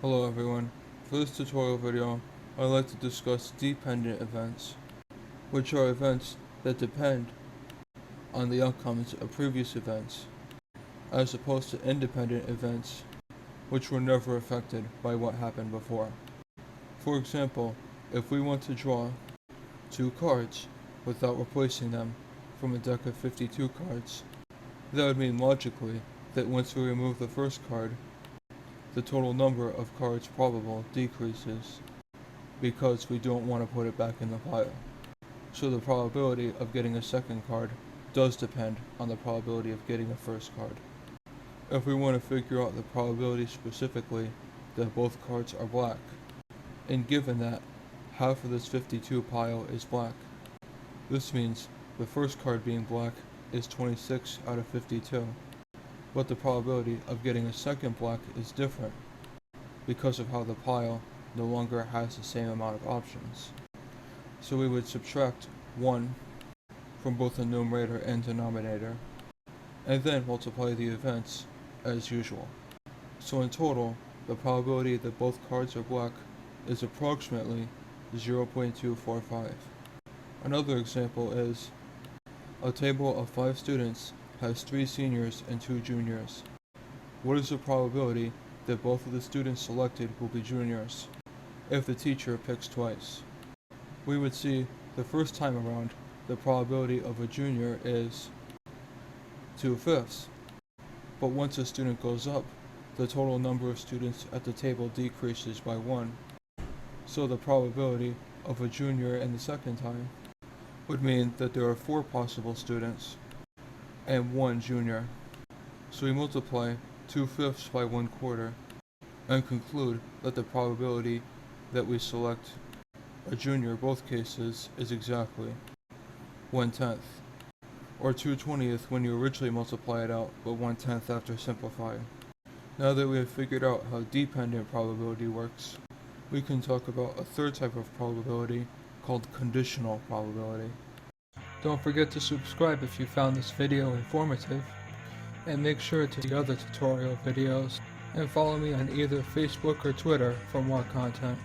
Hello everyone. For this tutorial video, I'd like to discuss dependent events, which are events that depend on the outcomes of previous events, as opposed to independent events, which were never affected by what happened before. For example, if we want to draw 2 cards without replacing them from a deck of 52 cards, that would mean logically that once we remove the first card, the total number of cards probable decreases because we don't want to put it back in the pile. So the probability of getting a second card does depend on the probability of getting a first card. If we want to figure out the probability specifically that both cards are black, and given that half of this 52 pile is black, this means the first card being black is 26 out of 52. But the probability of getting a second black is different because of how the pile no longer has the same amount of options. So we would subtract 1 from both the numerator and denominator, and then multiply the events as usual. So in total, the probability that both cards are black is approximately 0.245. Another example is a table of 5 students has 3 seniors and 2 juniors. What is the probability that both of the students selected will be juniors if the teacher picks twice? We would see the first time around the probability of a junior is 2/5. But once a student goes up, the total number of students at the table decreases by 1. So the probability of a junior in the second time would mean that there are 4 possible students and 1 junior. So we multiply 2/5 by 1/4 and conclude that the probability that we select a junior in both cases is exactly 1/10, or 2/20 when you originally multiply it out, but 1/10 after simplifying. Now that we have figured out how dependent probability works, we can talk about a third type of probability called conditional probability. Don't forget to subscribe if you found this video informative, and make sure to see other tutorial videos, and follow me on either Facebook or Twitter for more content.